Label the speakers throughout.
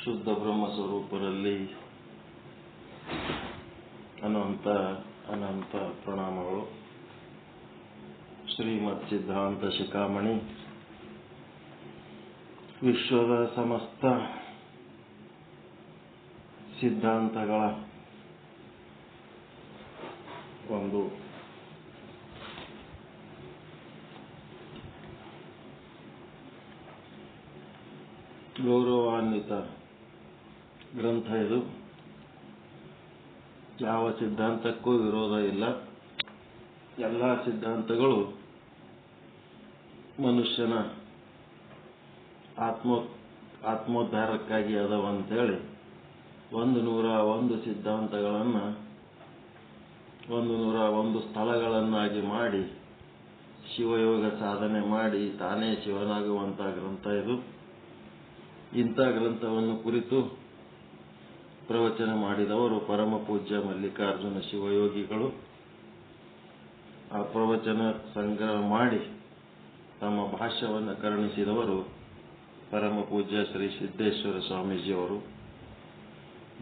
Speaker 1: ಶುದ್ಧ ಬ್ರಹ್ಮ ಸ್ವರೂಪರಲ್ಲಿ ಅನಂತ ಅನಂತ ಪ್ರಣಾಮಗಳು. ಶ್ರೀಮದ್ ಸಿದ್ಧಾಂತ ಶಿಖಾಮಣಿ ವಿಶ್ವದ ಸಮಸ್ತ ಸಿದ್ಧಾಂತಗಳ ಒಂದು ಗೌರವಾನ್ವಿತ ಗ್ರಂಥ ಇದು. ಯಾವ ಸಿದ್ಧಾಂತಕ್ಕೂ ವಿರೋಧ ಇಲ್ಲ. ಎಲ್ಲ ಸಿದ್ಧಾಂತಗಳು ಮನುಷ್ಯನ ಆತ್ಮೋದ್ಧಾರಕ್ಕಾಗಿ ಅದಾವಂತೇಳಿ 101 ಸಿದ್ಧಾಂತಗಳನ್ನು 101 ಸ್ಥಳಗಳನ್ನಾಗಿ ಮಾಡಿ ಶಿವಯೋಗ ಸಾಧನೆ ಮಾಡಿ ತಾನೇ ಶಿವನಾಗುವಂಥ ಗ್ರಂಥ ಇದು. ಇಂಥ ಗ್ರಂಥವನ್ನು ಕುರಿತು ಪ್ರವಚನ ಮಾಡಿದವರು ಪರಮ ಪೂಜ್ಯ ಮಲ್ಲಿಕಾರ್ಜುನ ಶಿವಯೋಗಿಗಳು. ಆ ಪ್ರವಚನ ಸಂಗ್ರಹ ಮಾಡಿ ತಮ್ಮ ಭಾಷ್ಯವನ್ನು ಕರುಣಿಸಿದವರು ಪರಮ ಪೂಜ್ಯ ಶ್ರೀ ಸಿದ್ದೇಶ್ವರ ಸ್ವಾಮೀಜಿಯವರು,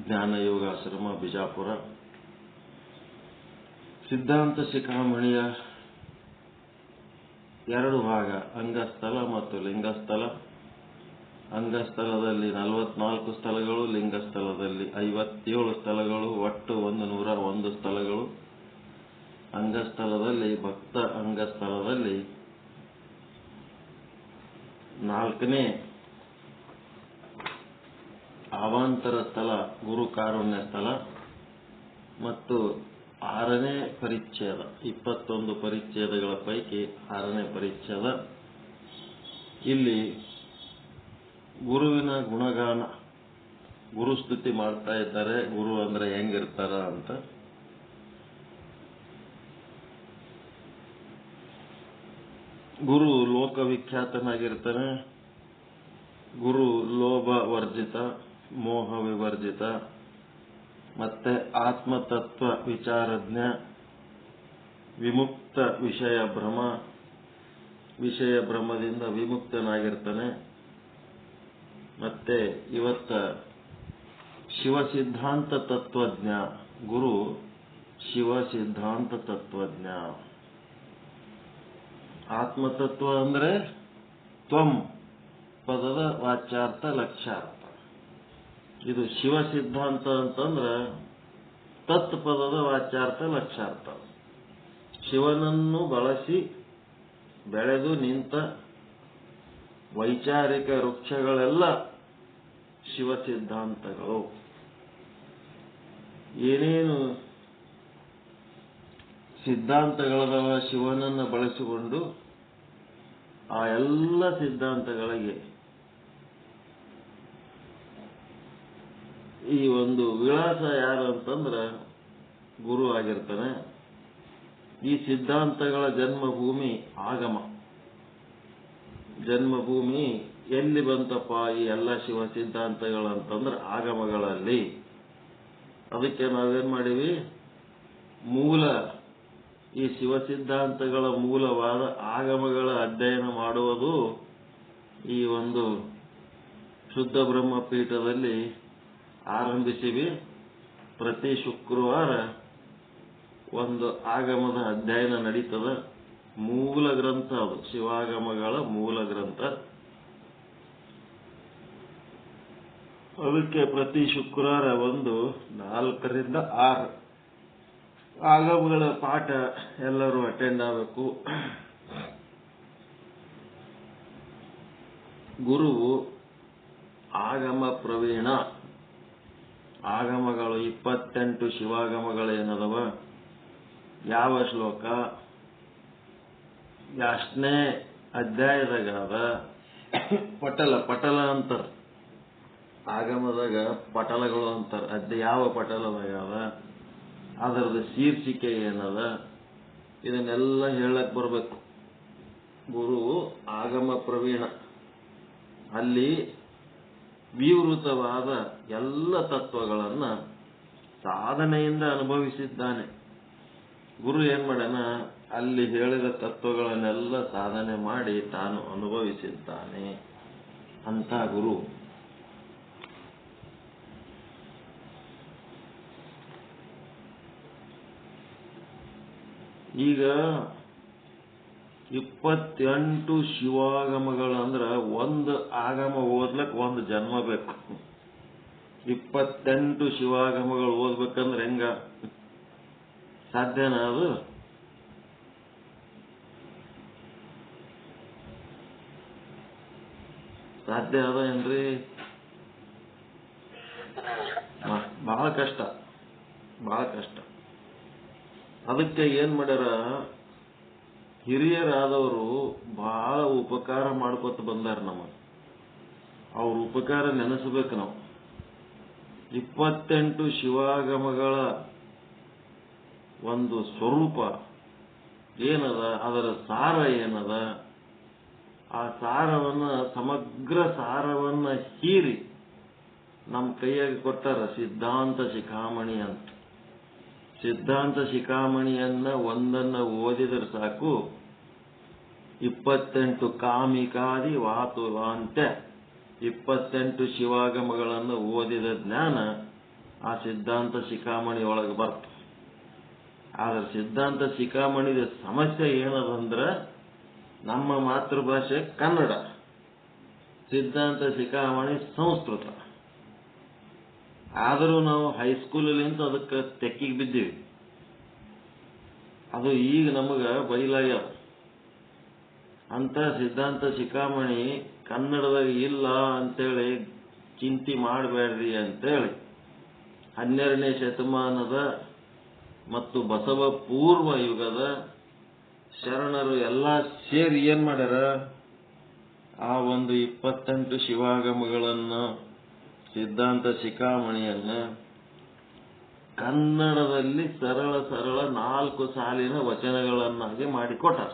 Speaker 1: ಜ್ಞಾನಯೋಗಾಶ್ರಮ ಬಿಜಾಪುರ. ಸಿದ್ಧಾಂತ ಶಿಖಾಮಣಿಯ 2 ಭಾಗ, ಅಂಗಸ್ಥಲ ಮತ್ತು ಲಿಂಗಸ್ಥಲ. ಅಂಗಸ್ಥಲದಲ್ಲಿ 44 ಸ್ಥಳಗಳು, ಲಿಂಗಸ್ಥಲದಲ್ಲಿ 57 ಸ್ಥಳಗಳು, ಒಟ್ಟು 101 ಸ್ಥಳಗಳು. ಅಂಗಸ್ಥಲದಲ್ಲಿ ಭಕ್ತ ಅಂಗಸ್ಥಲದಲ್ಲಿ 4ನೇ ಅವಾಂತರ ಸ್ಥಳ ಗುರು ಕಾರುಣ್ಯ ಸ್ಥಳ ಮತ್ತು 6ನೇ ಪರಿಚ್ಛೇದ. 21 ಪರಿಚ್ಛೇದಗಳ ಪೈಕಿ 6ನೇ ಪರಿಚ್ಛೇದ. ಇಲ್ಲಿ ಗುರುವಿನ ಗುಣಗಾನ, ಗುರುಸ್ತುತಿ ಮಾಡ್ತಾ ಇದ್ದಾರೆ. ಗುರು ಅಂದ್ರೆ ಹೆಂಗಿರ್ತಾರ ಅಂತ. ಗುರು ಲೋಕವಿಖ್ಯಾತನಾಗಿರ್ತಾನೆ. ಗುರು ಲೋಭ ವರ್ಜಿತ, ಮೋಹ ವಿವರ್ಜಿತ, ಮತ್ತೆ ಆತ್ಮತತ್ವ ವಿಚಾರಜ್ಞ, ವಿಮುಕ್ತ ವಿಷಯ ಭ್ರಮದಿಂದ ವಿಮುಕ್ತನಾಗಿರ್ತಾನೆ. ಮತ್ತೆ ಇವತ್ತ ಶಿವಸಿದ್ಧಾಂತ ತತ್ವಜ್ಞ. ಗುರು ಶಿವಸಿದ್ಧಾಂತ ತತ್ವಜ್ಞ. ಆತ್ಮತತ್ವ ಅಂದ್ರೆ ತ್ವಂ ಪದದ ವಾಚ್ಯಾರ್ಥ ಲಕ್ಷ್ಯಾರ್ಥ. ಇದು ಶಿವ ಸಿದ್ಧಾಂತ ಅಂತಂದ್ರೆ ತತ್ ಪದದ ವಾಚ್ಯಾರ್ಥ ಲಕ್ಷ್ಯಾರ್ಥ. ಶಿವನನ್ನು ಬಳಸಿ ಬೆಳೆದು ನಿಂತ ವೈಚಾರಿಕ ವೃಕ್ಷಗಳೆಲ್ಲ ಶಿವ ಸಿದ್ಧಾಂತಗಳು. ಏನೇನು ಸಿದ್ಧಾಂತಗಳದವ ಶಿವನನ್ನು ಬಳಸಿಕೊಂಡು ಆ ಎಲ್ಲ ಸಿದ್ಧಾಂತಗಳಿಗೆ ಈ ಒಂದು ವಿಳಾಸ ಯಾರು ಅಂತಂದ್ರೆ ಗುರು ಆಗಿರ್ತಾನೆ. ಈ ಸಿದ್ಧಾಂತಗಳ ಜನ್ಮಭೂಮಿ ಆಗಮ. ಜನ್ಮಭೂಮಿ ಎಲ್ಲಿ ಬಂತಪ್ಪ ಈ ಎಲ್ಲ ಶಿವ ಸಿದ್ಧಾಂತಗಳಂತಂದ್ರೆ ಆಗಮಗಳಲ್ಲಿ. ಅದಕ್ಕೆ ನಾವೇನ್ ಮಾಡಿವಿ, ಈ ಶಿವ ಸಿದ್ಧಾಂತಗಳ ಮೂಲವಾದ ಆಗಮಗಳ ಅಧ್ಯಯನ ಮಾಡುವುದು ಈ ಒಂದು ಶುದ್ಧ ಬ್ರಹ್ಮ ಪೀಠದಲ್ಲಿ ಆರಂಭಿಸಿವಿ. ಪ್ರತಿ ಶುಕ್ರವಾರ ಒಂದು ಆಗಮದ ಅಧ್ಯಯನ ನಡೀತದ. ಮೂಲ ಗ್ರಂಥ ಅದು, ಶಿವಾಗಮಗಳ ಮೂಲ ಗ್ರಂಥ. ಅದಕ್ಕೆ ಪ್ರತಿ ಶುಕ್ರವಾರ 4 ರಿಂದ 6 ಆಗಮಗಳ ಪಾಠ ಎಲ್ಲರೂ ಅಟೆಂಡ್ ಆಗಬೇಕು. ಗುರುವು ಆಗಮ ಪ್ರವೀಣ. ಆಗಮಗಳು 28 ಶಿವಾಗಮಗಳೇನದವ, ಯಾವ ಶ್ಲೋಕ ಎಷ್ಟನೇ ಅಧ್ಯಾಯದಾಗ ಪಟಲ ಅಂತಾರ. ಆಗಮದಾಗ ಪಟಲಗಳು ಅಂತಾರ. ಯಾವ ಪಟಲದಾಗ ಅದರದ ಶೀರ್ಷಿಕೆ ಏನದ, ಇದನ್ನೆಲ್ಲ ಹೇಳಕ್ ಬರ್ಬೇಕು. ಗುರು ಆಗಮ ಪ್ರವೀಣ. ಅಲ್ಲಿ ವಿವೃತವಾದ ಎಲ್ಲ ತತ್ವಗಳನ್ನ ಸಾಧನೆಯಿಂದ ಅನುಭವಿಸಿದ್ದಾನೆ. ಗುರು ಏನ್ ಮಾಡ್ಯಾನ, ಅಲ್ಲಿ ಹೇಳಿದ ತತ್ವಗಳನ್ನೆಲ್ಲ ಸಾಧನೆ ಮಾಡಿ ತಾನು ಅನುಭವಿಸಿದ್ದಾನೆ ಅಂತ ಗುರು. ಈಗ 28 ಶಿವಾಗಮಗಳು ಅಂದ್ರೆ ಒಂದು ಆಗಮ ಓದ್ಲಕ್ಕೆ ಒಂದು ಜನ್ಮ ಬೇಕು. 28 ಶಿವಾಗಮಗಳು ಓದ್ಬೇಕಂದ್ರೆ ಹೆಂಗ ಸಾಧ್ಯನಾ? ಅದು ಸಾಧ್ಯ ಅದ ಏನ್ರಿ? ಬಹಳ ಕಷ್ಟ, ಬಹಳ ಕಷ್ಟ. ಅದಕ್ಕೆ ಏನ್ ಮಾಡ್ಯಾರ, ಹಿರಿಯರಾದವರು ಬಹಳ ಉಪಕಾರ ಮಾಡ್ಕೊತ ಬಂದಾರ ನಮಗೆ. ಅವ್ರ ಉಪಕಾರ ನೆನೆಸಬೇಕು ನಾವು. 28 ಶಿವಾಗಮಗಳ ಒಂದು ಸ್ವರೂಪ ಏನದ, ಅದರ ಸಾರ ಏನದ, ಆ ಸಾರವನ್ನ, ಸಮಗ್ರ ಸಾರವನ್ನ ಹೀರಿ ನಮ್ಮ ಕೈಯಾಗಿ ಕೊಟ್ಟಾರ ಸಿದ್ಧಾಂತ ಶಿಖಾಮಣಿ ಅಂತ. ಸಿದ್ಧಾಂತ ಶಿಖಾಮಣಿಯನ್ನ ಒಂದನ್ನ ಓದಿದ್ರೆ ಸಾಕು, 28 ಕಾಮಿಕಾದಿ ವಾತುಲಾಂತ್ಯ 28 ಶಿವಾಗಮಗಳನ್ನು ಓದಿದ ಜ್ಞಾನ ಆ ಸಿದ್ಧಾಂತ ಶಿಖಾಮಣಿ ಒಳಗೆ ಬರ್ತದೆ. ಆದ್ರೆ ಸಿದ್ಧಾಂತ ಶಿಖಾಮಣಿದ ಸಮಸ್ಯೆ ಏನದಂದ್ರೆ, ನಮ್ಮ ಮಾತೃಭಾಷೆ ಕನ್ನಡ, ಸಿದ್ಧಾಂತ ಶಿಖಾಮಣಿ ಸಂಸ್ಕೃತ. ಆದರೂ ನಾವು ಹೈಸ್ಕೂಲಲ್ಲಿಂತ ಅದಕ್ಕೆ ತೆಕ್ಕಿಗೆ ಬಿದ್ದೀವಿ. ಅದು ಈಗ ನಮಗ ಬಯಲಾಗ್ಯದ. ಅಂತ ಸಿದ್ಧಾಂತ ಶಿಖಾಮಣಿ ಕನ್ನಡದಾಗ ಇಲ್ಲ ಅಂತೇಳಿ ಚಿಂತೆ ಮಾಡಬೇಡ್ರಿ ಅಂತೇಳಿ 12ನೇ ಶತಮಾನದ ಮತ್ತು ಬಸವ ಪೂರ್ವ ಯುಗದ ಶರಣರು ಎಲ್ಲ ಸೇರಿ ಏನ್ ಮಾಡ್ಯಾರ, ಆ ಒಂದು 28 ಶಿವಾಗಮಗಳನ್ನ, ಸಿದ್ಧಾಂತ ಶಿಖಾಮಣಿಯನ್ನ ಕನ್ನಡದಲ್ಲಿ ಸರಳ ಸರಳ 4 ಸಾಲಿನ ವಚನಗಳನ್ನಾಗಿ ಮಾಡಿಕೊಟ್ಟಾರ.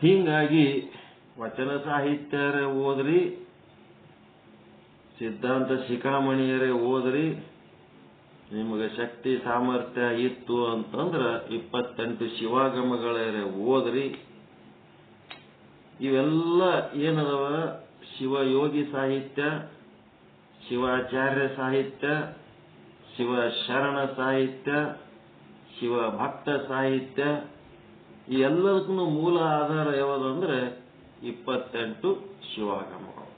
Speaker 1: ಹೀಗಾಗಿ ವಚನ ಸಾಹಿತ್ಯರೇ ಓದ್ರಿ, ಸಿದ್ಧಾಂತ ಶಿಖಾಮಣಿಯರೇ ಓದ್ರಿ, ನಿಮಗೆ ಶಕ್ತಿ ಸಾಮರ್ಥ್ಯ ಇತ್ತು ಅಂತಂದ್ರ 28 ಶಿವಾಗಮಗಳೇ ಓದ್ರಿ. ಇವೆಲ್ಲ ಏನದವ, ಶಿವಯೋಗಿ ಸಾಹಿತ್ಯ, ಶಿವಾಚಾರ್ಯ ಸಾಹಿತ್ಯ, ಶಿವ ಶರಣ ಸಾಹಿತ್ಯ, ಶಿವಭಕ್ತ ಸಾಹಿತ್ಯ, ಈ ಎಲ್ಲದಕ್ಕೂ ಮೂಲ ಆಧಾರ ಯಾವುದಂದ್ರೆ 28 ಶಿವಾಗಮಗಳು.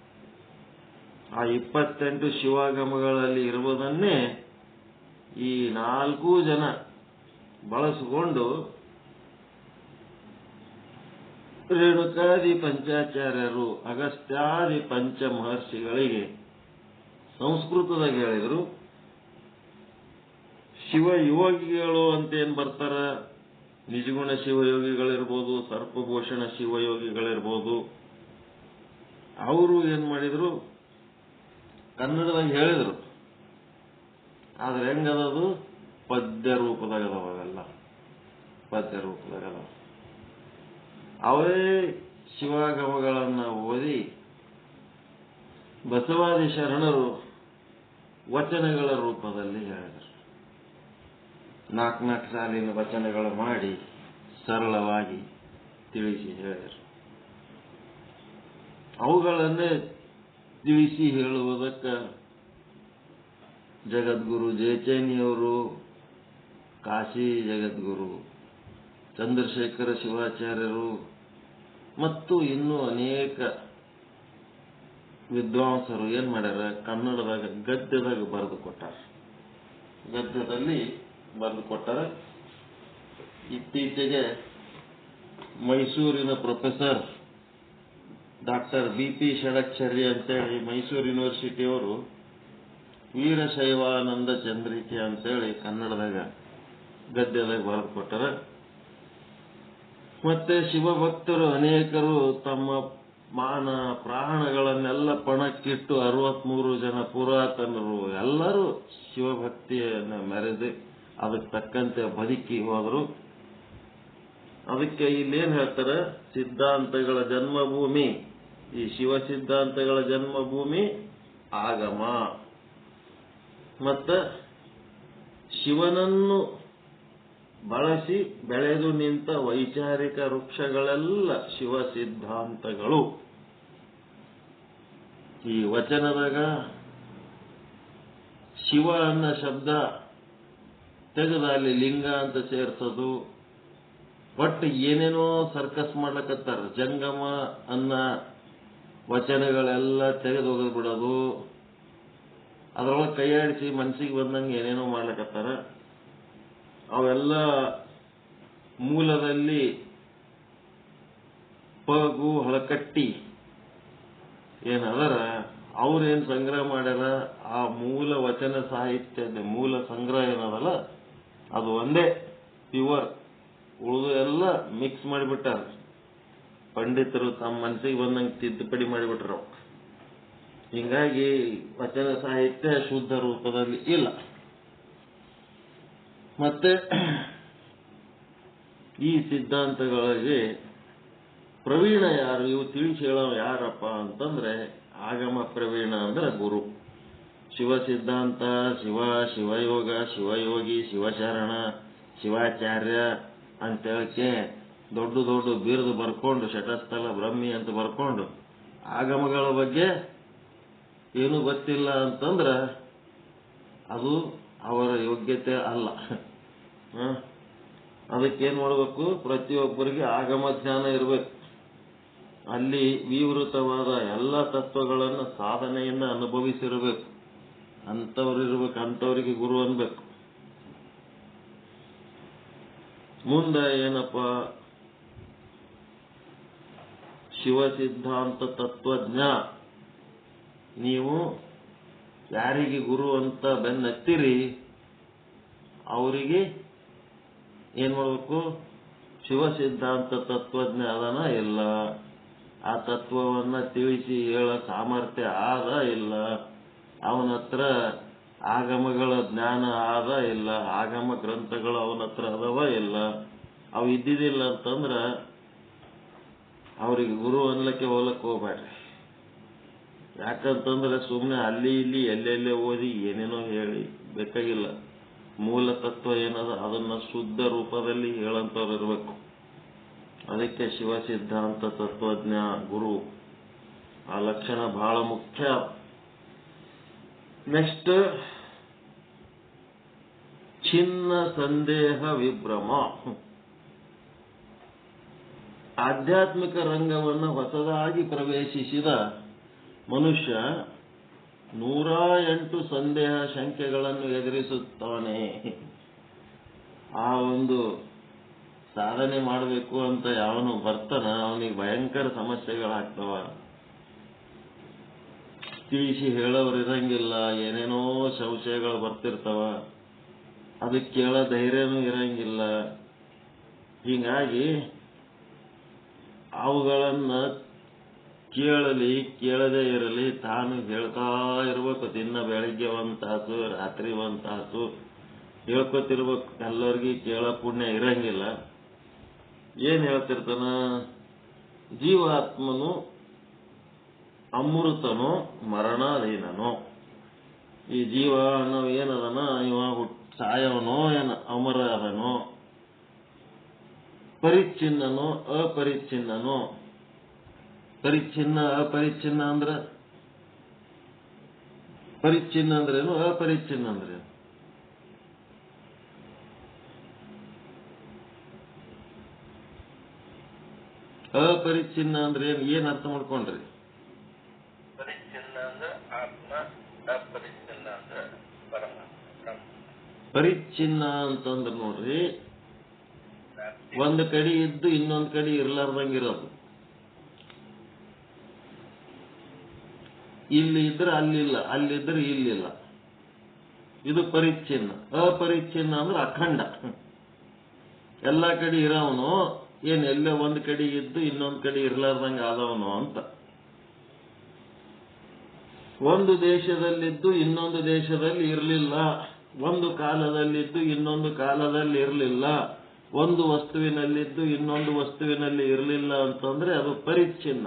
Speaker 1: ಆ 28 ಶಿವಾಗಮಗಳಲ್ಲಿ ಇರುವುದನ್ನೇ ಈ 4 ಜನ ಬಳಸಿಕೊಂಡು ರೇಣುಕಾದಿ ಪಂಚಾಚಾರ್ಯರು ಅಗಸ್ತ್ಯಾದಿ ಪಂಚ ಮಹರ್ಷಿಗಳಿಗೆ ಸಂಸ್ಕೃತದಾಗ ಹೇಳಿದ್ರು. ಶಿವಯೋಗಿಗಳು ಅಂತೇನ್ ಬರ್ತಾರ, ನಿಜಗುಣ ಶಿವಯೋಗಿಗಳಿರ್ಬೋದು, ಸರ್ಪಭೂಷಣ ಶಿವಯೋಗಿಗಳಿರ್ಬೋದು, ಅವರು ಏನ್ ಮಾಡಿದ್ರು, ಕನ್ನಡದಾಗ ಹೇಳಿದ್ರು. ಆದ್ರೆ ಹೆಂಗದದು, ಪದ್ಯ ರೂಪದಾಗದವ, ಅವೆಲ್ಲ ಪದ್ಯ ರೂಪದಾಗದವ. ಅವರೇ ಶಿವಾಗಮಗಳನ್ನ ಓದಿ ಬಸವಾದಿ ಶರಣರು ವಚನಗಳ ರೂಪದಲ್ಲಿ ಹೇಳಿದರು. 4 ಸಾಲಿನ ವಚನಗಳು ಮಾಡಿ ಸರಳವಾಗಿ ತಿಳಿಸಿ ಹೇಳಿದರು. ಅವುಗಳನ್ನೇ ತಿಳಿಸಿ ಹೇಳುವುದಕ್ಕೆ ಜಗದ್ಗುರು ಜಯಚೈನಿಯವರು, ಕಾಶಿ ಜಗದ್ಗುರು ಚಂದ್ರಶೇಖರ ಶಿವಾಚಾರ್ಯರು ಮತ್ತು ಇನ್ನೂ ಅನೇಕ ವಿದ್ವಾಂಸರು ಏನ್ ಮಾಡ್ಯಾರ, ಕನ್ನಡದಾಗ ಗದ್ಯದಾಗ ಬರೆದು ಕೊಟ್ಟಾರ. ಗದ್ಯದಲ್ಲಿ ಬರೆದು ಕೊಟ್ಟಾರ. ಇತ್ತೀಚೆಗೆ ಮೈಸೂರಿನ ಪ್ರೊಫೆಸರ್ ಡಾಕ್ಟರ್ ಬಿ.ಪಿ. ಷಡಕ್ಷರಿ ಅಂತೇಳಿ ಮೈಸೂರು ಯೂನಿವರ್ಸಿಟಿಯವರು ವೀರಶೈವಾನಂದ ಚಂದ್ರಿಕೆ ಅಂತೇಳಿ ಕನ್ನಡದಾಗ ಗದ್ಯದಾಗ ಬರೆದು ಕೊಟ್ಟಾರ. ಮತ್ತೆ ಶಿವಭಕ್ತರು ಅನೇಕರು ತಮ್ಮ ಮಾನ ಪ್ರಾಣಗಳನ್ನೆಲ್ಲ ಪಣಕ್ಕಿಟ್ಟು 63 ಜನ ಪುರಾತನರು ಎಲ್ಲರೂ ಶಿವಭಕ್ತಿಯನ್ನು ಮೆರೆದು ಅದಕ್ಕೆ ತಕ್ಕಂತೆ ಬದುಕಿ ಹೋದರು. ಅದಕ್ಕೆ ಇಲ್ಲೇನ್ ಹೇಳ್ತಾರೆ, ಸಿದ್ಧಾಂತಗಳ ಜನ್ಮಭೂಮಿ, ಈ ಶಿವ ಸಿದ್ಧಾಂತಗಳ ಜನ್ಮಭೂಮಿ ಆಗಮ. ಮತ್ತ ಶಿವನನ್ನು ಬಳಸಿ ಬೆಳೆದು ನಿಂತ ವೈಚಾರಿಕ ವೃಕ್ಷಗಳೆಲ್ಲ ಶಿವ ಸಿದ್ಧಾಂತಗಳು. ಈ ವಚನದಾಗ ಶಿವ ಅನ್ನೋ ಶಬ್ದ ತೆಗೆದ ಅಲ್ಲಿ ಲಿಂಗ ಅಂತ ಸೇರ್ಸೋದು, ಒಟ್ಟು ಏನೇನೋ ಸರ್ಕಸ್ ಮಾಡ್ಲಕತ್ತಾರ. ಜಂಗಮ ಅನ್ನ ವಚನಗಳೆಲ್ಲ ತೆಗೆದು ಹೋಗೋದು ಬಿಡೋದು, ಅದರೊಳಗೆ ಕೈಯಾಡಿಸಿ ಮನಸ್ಸಿಗೆ ಬಂದಂಗೆ ಏನೇನೋ ಮಾಡ್ಲಕತ್ತಾರ. ಅವೆಲ್ಲ ಮೂಲದಲ್ಲಿ ಪಗು ಹಳಕಟ್ಟಿ ಏನದರ ಅವ್ರೇನು ಸಂಗ್ರಹ ಮಾಡ್ಯಾರ, ಆ ಮೂಲ ವಚನ ಸಾಹಿತ್ಯದ ಮೂಲ ಸಂಗ್ರಹ ಏನದಲ್ಲ ಅದು ಒಂದೇ ಪ್ಯೂರ್. ಉಳಿದು ಎಲ್ಲ ಮಿಕ್ಸ್ ಮಾಡಿಬಿಟ್ಟಾರ ಪಂಡಿತರು, ತಮ್ಮ ಮನಸ್ಸಿಗೆ ಬಂದಂಗೆ ತಿದ್ದುಪಡಿ ಮಾಡಿಬಿಟ್ರು. ಹಿಂಗಾಗಿ ವಚನ ಸಾಹಿತ್ಯ ಶುದ್ಧ ರೂಪದಲ್ಲಿ ಇಲ್ಲ. ಮತ್ತೆ ಈ ಸಿದ್ಧಾಂತಗಳಿಗೆ ಪ್ರವೀಣ ಯಾರು, ಇವು ತಿಳಿಸಿ ಹೇಳೋ ಯಾರಪ್ಪ ಅಂತಂದ್ರೆ ಆಗಮ ಪ್ರವೀಣ ಅಂದ್ರೆ ಗುರು. ಶಿವ ಸಿದ್ಧಾಂತ, ಶಿವಯೋಗ, ಶಿವಯೋಗಿ, ಶಿವಶರಣ, ಶಿವಾಚಾರ್ಯ ಅಂತೇಳಕ್ಕೆ ದೊಡ್ಡ ದೊಡ್ಡ ಬಿರುದು ಬರ್ಕೊಂಡು, ಶಟಸ್ಥಲ ಬ್ರಹ್ಮಿ ಅಂತ ಬರ್ಕೊಂಡು ಆಗಮಗಳ ಬಗ್ಗೆ ಏನು ಗೊತ್ತಿಲ್ಲ ಅಂತಂದ್ರೆ ಅದು ಅವರ ಯೋಗ್ಯತೆ ಅಲ್ಲ. ಅದಕ್ಕೇನು ಮಾಡಬೇಕು, ಪ್ರತಿಯೊಬ್ಬರಿಗೆ ಆಗಮ ಜ್ಞಾನ ಇರಬೇಕು. ಅಲ್ಲಿ ವಿವೃತವಾದ ಎಲ್ಲ ತತ್ವಗಳನ್ನು ಸಾಧನೆಯಿಂದ ಅನುಭವಿಸಿರಬೇಕು. ಅಂಥವ್ರಿಗೆ ಗುರು ಅನ್ಬೇಕು. ಮುಂದೆ ಏನಪ್ಪ, ಶಿವ ಸಿದ್ಧಾಂತ ತತ್ವಜ್ಞ. ನೀವು ಯಾರಿಗೆ ಗುರು ಅಂತ ಬೆನ್ನತ್ತೀರಿ ಅವರಿಗೆ ಏನ್ ಮಾಡಬೇಕು, ಶಿವ ಸಿದ್ಧಾಂತ ತತ್ವಜ್ಞಾನ ಇಲ್ಲ, ಆ ತತ್ವವನ್ನ ತಿಳಿಸಿ ಹೇಳೋ ಸಾಮರ್ಥ್ಯ ಆದ ಇಲ್ಲ, ಅವನ ಹತ್ರ ಆಗಮಗಳ ಜ್ಞಾನ ಆದ ಇಲ್ಲ, ಆಗಮ ಗ್ರಂಥಗಳು ಅವನ ಹತ್ರ ಅದವ ಇಲ್ಲ, ಅವು ಇದ್ದಿದ್ದಿಲ್ಲ ಅಂತಂದ್ರ ಅವ್ರಿಗೆ ಗುರು ಅನ್ಲಕ್ಕೆ ಹೋಗ್ಲಕ್ಕೆ ಹೋಗ್ಬೇಡ್ರಿ. ಯಾಕಂತಂದ್ರೆ ಸುಮ್ಮನೆ ಅಲ್ಲಿ ಇಲ್ಲಿ ಎಲ್ಲೆಲ್ಲೇ ಓದಿ ಏನೇನೋ ಹೇಳಿ ಬೇಕಾಗಿಲ್ಲ. ಮೂಲ ತತ್ವ ಏನದ ಅದನ್ನ ಶುದ್ಧ ರೂಪದಲ್ಲಿ ಹೇಳಂತವ್ರು ಇರಬೇಕು. ಅದಕ್ಕೆ ಶಿವ ಸಿದ್ಧಾಂತ ತತ್ವಜ್ಞ ಗುರು, ಆ ಲಕ್ಷಣ ಬಹಳ ಮುಖ್ಯ. ನೆಕ್ಸ್ಟ್, ಚಿನ್ನ ಸಂದೇಹ ವಿಭ್ರಮ. ಆಧ್ಯಾತ್ಮಿಕ ರಂಗವನ್ನು ಹೊಸದಾಗಿ ಪ್ರವೇಶಿಸಿದ ಮನುಷ್ಯ 108 ಸಂದೇಹ ಶಂಕೆಗಳನ್ನು ಎದುರಿಸುತ್ತಾನೆ. ಆ ಒಂದು ಸಾಧನೆ ಮಾಡಬೇಕು ಅಂತ ಯಾವನು ಬರ್ತಾನ ಅವನಿಗೆ ಭಯಂಕರ ಸಮಸ್ಯೆಗಳಾಗ್ತವ. ತಿಳಿಸಿ ಹೇಳೋರು ಇರಂಗಿಲ್ಲ, ಏನೇನೋ ಸಂಶಯಗಳು ಬರ್ತಿರ್ತಾವ, ಅದಕ್ಕೆ ಕೇಳೋ ಧೈರ್ಯನೂ ಇರಂಗಿಲ್ಲ. ಹೀಗಾಗಿ ಅವುಗಳನ್ನ ಕೇಳಲಿ ಕೇಳದೇ ಇರಲಿ ತಾನು ಹೇಳ್ತಾ ಇರ್ಬೇಕು. ದಿನ ಬೆಳಿಗ್ಗೆ 1 ತಾಸು, ರಾತ್ರಿ 1 ತಾಸು ಹೇಳ್ಕೊತಿರ್ಬೇಕು. ಎಲ್ಲರಿಗೂ ಕೇಳೋ ಪುಣ್ಯ ಇರಂಗಿಲ್ಲ. ಏನ್ ಹೇಳ್ತಿರ್ತಾನ, ಜೀವಾತ್ಮನು ಅಮೃತನೋ ಮರಣಾಧೀನನೋ. ಈ ಜೀವ ಅನ್ನೋ ಏನದನ, ಇವ ಸಾಯವನೋ ಏನ ಅಮರ ಅದನೋ, ಪರಿಚ್ಛಿನ್ನನೋ ಅಪರಿಚ್ಛಿನ್ನನೋ. ಪರಿಚ್ಛಿನ್ನ ಅಪರಿಚ್ಛಿನ್ನ ಅಂದ್ರ, ಪರಿಚ್ಛಿನ್ನ ಅಂದ್ರೇನು, ಅಪರಿಚ್ಛಿನ್ನ ಅಂದ್ರೇನು? ಅಪರಿಚ್ಛಿನ್ನ ಅಂದ್ರೆ ಏನ್ ಅರ್ಥ ಮಾಡ್ಕೊಂಡ್ರಿ?
Speaker 2: ಪರಿಚ್ಛಿನ್ನ ಅಂದ್ರೆ ಆತ್ಮ, ಅಪರಿಚ್ಛಿನ್ನ ಅಂದ್ರೆ ಪರಮಾತ್ಮ.
Speaker 1: ಪರಿಚ್ಛಿನ್ನ ಅಂತಂದ್ರೆ ನೋಡ್ರಿ, ಒಂದು ಕಡೆ ಇದ್ದು ಇನ್ನೊಂದು ಕಡೆ ಇರ್ಲಾರ್ದಂಗಿರೋದು. ಇಲ್ಲಿ ಇದ್ರೆ ಅಲ್ಲಿಲ್ಲ, ಅಲ್ಲಿದ್ರೆ ಇಲ್ಲಿಲ್ಲ. ಇದು ಪರಿಚ್ಛಿನ್ನ. ಅಪರಿಚ್ಛಿನ್ನ ಅಂದ್ರೆ ಅಖಂಡ, ಎಲ್ಲ ಕಡೆ ಇರೋವನು, ಏನ್ ಎಲ್ಲೇ ಒಂದ್ ಕಡೆ ಇದ್ದು ಇನ್ನೊಂದ್ ಕಡೆ ಇರ್ಲಾರ್ದಂಗ ಆದವನು ಅಂತ. ಒಂದು ದೇಶದಲ್ಲಿದ್ದು ಇನ್ನೊಂದು ದೇಶದಲ್ಲಿ ಇರಲಿಲ್ಲ, ಒಂದು ಕಾಲದಲ್ಲಿದ್ದು ಇನ್ನೊಂದು ಕಾಲದಲ್ಲಿ ಇರಲಿಲ್ಲ, ಒಂದು ವಸ್ತುವಿನಲ್ಲಿದ್ದು ಇನ್ನೊಂದು ವಸ್ತುವಿನಲ್ಲಿ ಇರಲಿಲ್ಲ ಅಂತಂದ್ರೆ ಅದು ಪರಿಚ್ಛಿನ್ನ.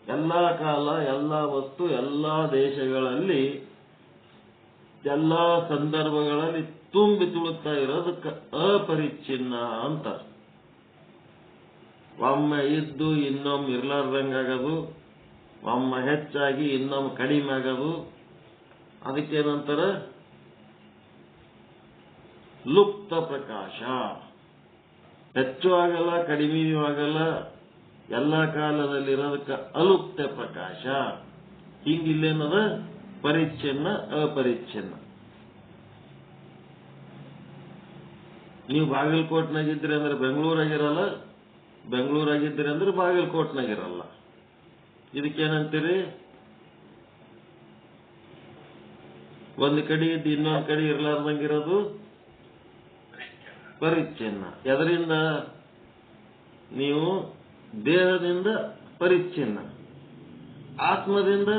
Speaker 1: ಎಲ್ಲಾ ಕಾಲ, ಎಲ್ಲಾ ವಸ್ತು, ಎಲ್ಲಾ ದೇಶಗಳಲ್ಲಿ, ಎಲ್ಲಾ ಸಂದರ್ಭಗಳಲ್ಲಿ ತುಂಬಿ ತುಳುಕ್ತಾ ಇರೋದಕ್ಕೆ ಅಪರಿಚ್ಛಿನ್ನ ಅಂತ. ಒಮ್ಮೆ ಇದ್ದು ಇನ್ನೊಮ್ಮೆ ಇರ್ಲಾರ್ದಂಗಾಗದು, ಒಮ್ಮೆ ಹೆಚ್ಚಾಗಿ ಇನ್ನೊಮ್ಮೆ ಕಡಿಮೆ ಆಗೋದು. ಅದಕ್ಕೇನಂತಾರ ಲುಪ್ತ ಪ್ರಕಾಶ. ಹೆಚ್ಚು ಆಗಲ್ಲ, ಕಡಿಮೆಯೂ ಆಗಲ್ಲ, ಎಲ್ಲ ಕಾಲದಲ್ಲಿರೋದಕ್ಕೆ ಅಲುಪ್ತ ಪ್ರಕಾಶ. ಹಿಂಗಿಲ್ಲೇನದ ಪರಿಚ್ಛಿನ್ನ ಅಪರಿಚ್ಛಿನ್ನ. ನೀವು ಬಾಗಲಕೋಟ್ನಾಗಿದ್ರಿ ಅಂದ್ರೆ ಬೆಂಗಳೂರಾಗಿರಲ್ಲ, ಬೆಂಗಳೂರಾಗಿದ್ರಿ ಅಂದ್ರೆ ಬಾಗಲಕೋಟ್ನಾಗಿರಲ್ಲ. ಇದಕ್ಕೇನಂತೀರಿ? ಒಂದು ಕಡೆ ಇದ್ದು ಇನ್ನೊಂದು ಕಡೆ ಇರಲಾರ್ದಂಗಿರೋದು ಪರಿಚ್ಛಿನ್ನ. ಎದರಿಂದ? ನೀವು ದೇಹದಿಂದ ಪರಿಚ್ಛಿನ್ನ, ಆತ್ಮದಿಂದ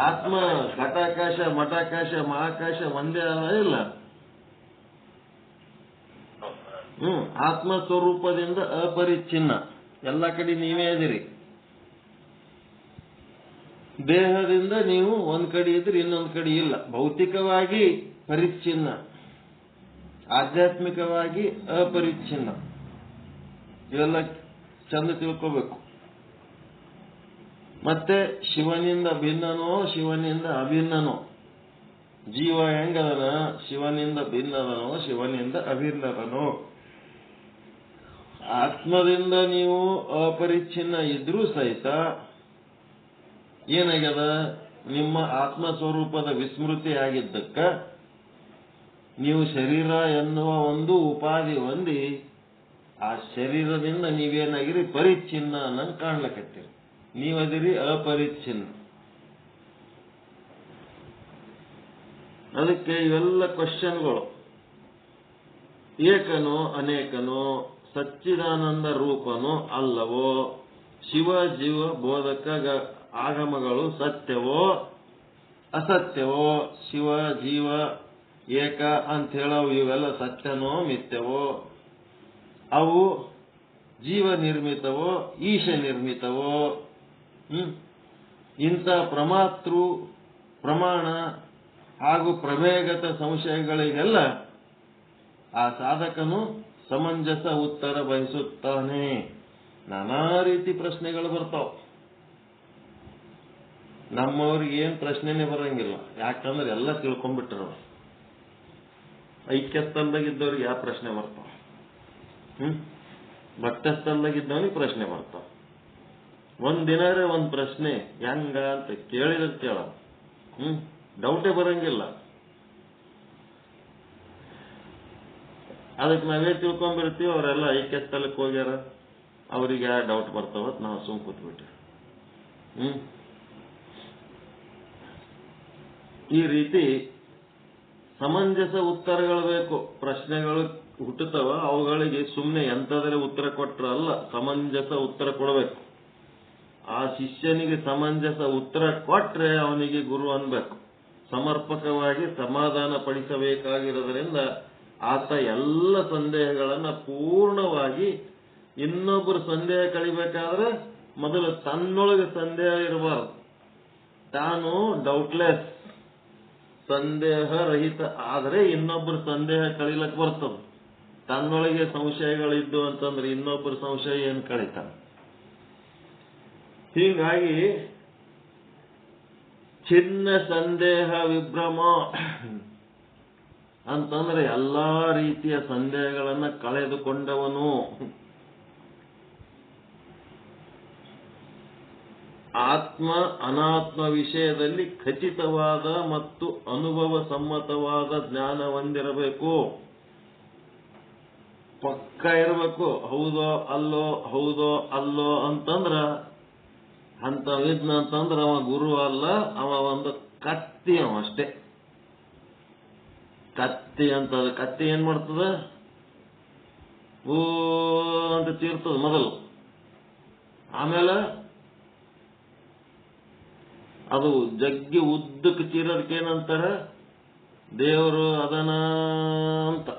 Speaker 1: ಆತ್ಮ ಘಟಾಕಾಶ ಮಠಾಕಾಶ ಮಹಾಕಾಶ ಒಂದೇ ಅಲ್ಲ ಇಲ್ಲ. ಆತ್ಮ ಸ್ವರೂಪದಿಂದ ಅಪರಿಚ್ಛಿನ್ನ, ಎಲ್ಲ ಕಡೆ ನೀವೇ ಇದ್ದೀರಿ. ದೇಹದಿಂದ ನೀವು ಒಂದ್ ಕಡೆ ಇದ್ರಿ, ಇನ್ನೊಂದ್ ಕಡೆ ಇಲ್ಲ. ಭೌತಿಕವಾಗಿ ಪರಿಚ್ಛಿನ್ನ, ಆಧ್ಯಾತ್ಮಿಕವಾಗಿ ಅಪರಿಚ್ಛಿನ್ನ. ಇವೆಲ್ಲ ಚಂದ ತಿಳ್ಕೋಬೇಕು. ಮತ್ತೆ ಶಿವನಿಂದ ಭಿನ್ನನೋ ಶಿವನಿಂದ ಅಭಿನ್ನನೋ? ಜೀವ ಹೆಂಗದನ? ಶಿವನಿಂದ ಭಿನ್ನದನೋ ಶಿವನಿಂದ ಅಭಿನ್ನದನೋ? ಆತ್ಮದಿಂದ ನೀವು ಅಪರಿಚ್ಛಿನ್ನ ಇದ್ರೂ ಸಹಿತ ಏನಾಗ್ಯದ? ನಿಮ್ಮ ಆತ್ಮ ಸ್ವರೂಪದ ವಿಸ್ಮೃತಿ ಆಗಿದ್ದಕ್ಕ ನೀವು ಶರೀರ ಎನ್ನುವ ಒಂದು ಉಪಾಧಿ ಹೊಂದಿ ಆ ಶರೀರದಿಂದ ನೀವೇನಾಗಿರಿ? ಪರಿಚ್ಛಿನ್ನ ಅನ್ನಂಗೆ ಕಾಣ್ಲಕತ್ತೀರಿ. ನೀವದಿರಿ ಅಪರಿಚ್ಛಿನ್ನ. ಅದಕ್ಕೆ ಇವೆಲ್ಲ ಕ್ವಶನ್ಗಳು. ಏಕನೋ ಅನೇಕನೋ? ಸಚ್ಚಿದಾನಂದ ರೂಪನೋ ಅಲ್ಲವೋ? ಶಿವ ಜೀವ ಬೋಧಕ ಆಗಮಗಳು ಸತ್ಯವೋ ಅಸತ್ಯವೋ? ಶಿವ ಜೀವ ಏಕ ಅಂತ ಹೇಳವು ಇವೆಲ್ಲ ಸತ್ಯನೋ ಮಿಥ್ಯವೋ? ಅವು ಜೀವ ನಿರ್ಮಿತವೋ ಈಶ ನಿರ್ಮಿತವೋ? ಇಂಥ ಪ್ರಮಾತೃ ಪ್ರಮಾಣ ಹಾಗೂ ಪ್ರಮೇಯಗತ ಸಂಶಯಗಳಿಗೆಲ್ಲ ಆ ಸಾಧಕನು ಸಮಂಜಸ ಉತ್ತರ ಬಯಸುತ್ತಾನೆ. ನಾನಾ ರೀತಿ ಪ್ರಶ್ನೆಗಳು ಬರ್ತಾವ. ನಮ್ಮವ್ರಿಗೆ ಏನ್ ಪ್ರಶ್ನೆನೇ ಬರಂಗಿಲ್ಲ, ಯಾಕಂದ್ರೆ ಎಲ್ಲ ತಿಳ್ಕೊಂಡ್ಬಿಟ್ರು. ಐಕ್ಯಸ್ಥಲ್ದಾಗಿದ್ದವ್ರಿಗೆ ಯಾವ ಪ್ರಶ್ನೆ ಬರ್ತಾವ? ಬಟ್ಟೆಸ್ಥಲ್ದಾಗಿದ್ದವನಿಗೆ ಪ್ರಶ್ನೆ ಬರ್ತಾವ. ಒಂದಿನಾರೇ ಒಂದ್ ಪ್ರಶ್ನೆ ಹೆಂಗ ಅಂತ ಕೇಳಿದ್ರೆ ಕೇಳ ಡೌಟೇ ಬರಂಗಿಲ್ಲ. ಅದಕ್ಕೆ ನಾವೇ ತಿಳ್ಕೊಂಡ್ಬಿಡ್ತೀವಿ ಅವರೆಲ್ಲ ಐಕ್ಯಸ್ಥಲಕ್ಕೆ ಹೋಗ್ಯಾರ, ಅವ್ರಿಗೆ ಯಾವ ಡೌಟ್ ಬರ್ತಾವತ್ ನಾವು ಸುಮ್ ಕೂತ್ಬಿಟ್ವಿ. ಈ ರೀತಿ ಸಮಂಜಸ ಉತ್ತರಗಳು ಬೇಕು. ಪ್ರಶ್ನೆಗಳು ಹುಟ್ಟುತ್ತವ, ಅವುಗಳಿಗೆ ಸುಮ್ಮನೆ ಎಂಥದ್ರೆ ಉತ್ತರ ಕೊಟ್ರ ಅಲ್ಲ, ಸಮಂಜಸ ಉತ್ತರ ಕೊಡಬೇಕು. ಆ ಶಿಷ್ಯನಿಗೆ ಸಮಂಜಸ ಉತ್ತರ ಕೊಟ್ರೆ ಅವನಿಗೆ ಗುರು ಅನ್ಬೇಕು. ಸಮರ್ಪಕವಾಗಿ ಸಮಾಧಾನ ಪಡಿಸಬೇಕಾಗಿರೋದ್ರಿಂದ ಆತ ಎಲ್ಲ ಸಂದೇಹಗಳನ್ನ ಪೂರ್ಣವಾಗಿ, ಇನ್ನೊಬ್ಬರು ಸಂದೇಹ ಕಳಿಬೇಕಾದ್ರೆ ಮೊದಲು ತನ್ನೊಳಗೆ ಸಂದೇಹ ಇರಬಾರದು. ತಾನು ಡೌಟ್ಲೆಸ್, ಸಂದೇಹ ರಹಿತ ಆದರೆ ಇನ್ನೊಬ್ಬರು ಸಂದೇಹ ಕಳಿಲಕ್ ಬರ್ತದೆ. ತನ್ನೊಳಗೆ ಸಂಶಯಗಳಿದ್ದು ಅಂತಂದ್ರೆ ಇನ್ನೊಬ್ಬರು ಸಂಶಯ ಏನ್ ಕಳೀತಾನೆ? ಹೀಗಾಗಿ ಚಿನ್ನ ಸಂದೇಹ ವಿಭ್ರಮ ಅಂತಂದ್ರೆ ಎಲ್ಲಾ ರೀತಿಯ ಸಂದೇಹಗಳನ್ನ ಕಳೆದುಕೊಂಡವನು. ಆತ್ಮ ಅನಾತ್ಮ ವಿಷಯದಲ್ಲಿ ಖಚಿತವಾದ ಮತ್ತು ಅನುಭವ ಸಮ್ಮತವಾದ ಜ್ಞಾನ ಹೊಂದಿರಬೇಕು. ಪಕ್ಕ ಇರಬೇಕು. ಹೌದೋ ಅಲ್ಲೋ ಹೌದೋ ಅಲ್ಲೋ ಅಂತಂದ್ರ ಅಂತ ಅಂತಂದ್ರ ಅವ ಗುರು ಅಲ್ಲ, ಅವ ಒಂದು ಕತ್ತಿ. ಅವ ಅಷ್ಟೇ ಕತ್ತಿ ಅಂತ. ಕತ್ತಿ ಏನ್ ಮಾಡ್ತದ? ಓ ಅಂತ ಚೀರ್ತದ ಮೊದಲು, ಆಮೇಲೆ ಅದು ಜಗ್ಗಿ ಉದ್ದಕ್ಕೆ ಚೀರೋದಕ್ಕೇನಂತಾರ? ದೇವರು ಅದನ ಅಂತ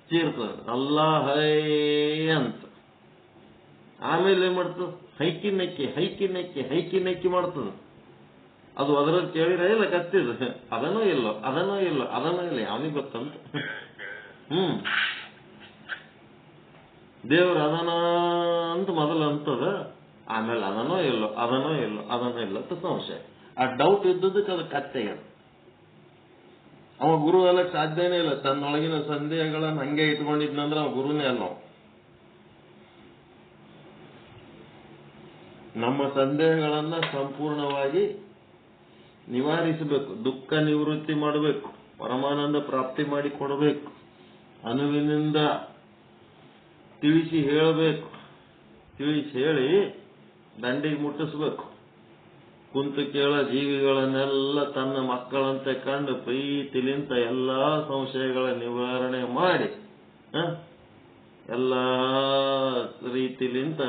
Speaker 1: ಚೀರ್ತದ, ಅಲ್ಲಾ ಹೈ ಅಂತ. ಆಮೇಲೆ ಏನ್ ಮಾಡ್ತದ? ಹೈಕಿ ಮಾಡ್ತದ. ಅದು ಅದರಲ್ಲಿ ಕೇಳಿರ ಇಲ್ಲ ಕತ್ತಿದ, ಅದನೋ ಇಲ್ಲೋ ಯಾವನಿಗೆ ಗೊತ್ತಂತ. ದೇವ್ರ ಅದನ ಅಂತ ಮೊದಲು ಅಂತದ, ಆಮೇಲೆ ಅದನೋ ಇಲ್ಲೋ ಅಂತ ಸಂಶಯ. ಆ ಡೌಟ್ ಇದ್ದದಕ್ಕೆ ಅದು ಕತ್ತೆಗೆ ಅವ ಗುರು ಅಲ್ಲಕ್ಕೆ ಸಾಧ್ಯನೇ ಇಲ್ಲ. ತನ್ನೊಳಗಿನ ಸಂದೇಹಗಳನ್ನು ಹಂಗೆ ಇಟ್ಕೊಂಡಿದ್ನಂದ್ರೆ ಅವ ಗುರುನೇ ಅಲ್ಲ. ನಮ್ಮ ಸಂದೇಹಗಳನ್ನ ಸಂಪೂರ್ಣವಾಗಿ ನಿವಾರಿಸಬೇಕು, ದುಃಖ ನಿವೃತ್ತಿ ಮಾಡಬೇಕು, ಪರಮಾನಂದ ಪ್ರಾಪ್ತಿ ಮಾಡಿ ಕೊಡಬೇಕು, ಅನುವಿನಿಂದ ತಿಳಿಸಿ ಹೇಳಬೇಕು, ತಿಳಿಸಿ ಹೇಳಿ ದಂಡಿಗೆ ಮುಟ್ಟಿಸ್ಬೇಕು. ಕುಂತು ಕೇಳ ಜೀವಿಗಳನ್ನೆಲ್ಲ ತನ್ನ ಮಕ್ಕಳಂತೆ ಕಂಡು ಪ್ರೀತಿಲಿಂತ ಎಲ್ಲಾ ಸಂಶಯಗಳ ನಿವಾರಣೆ ಮಾಡಿ ಎಲ್ಲ ರೀತಿಲಿಂತ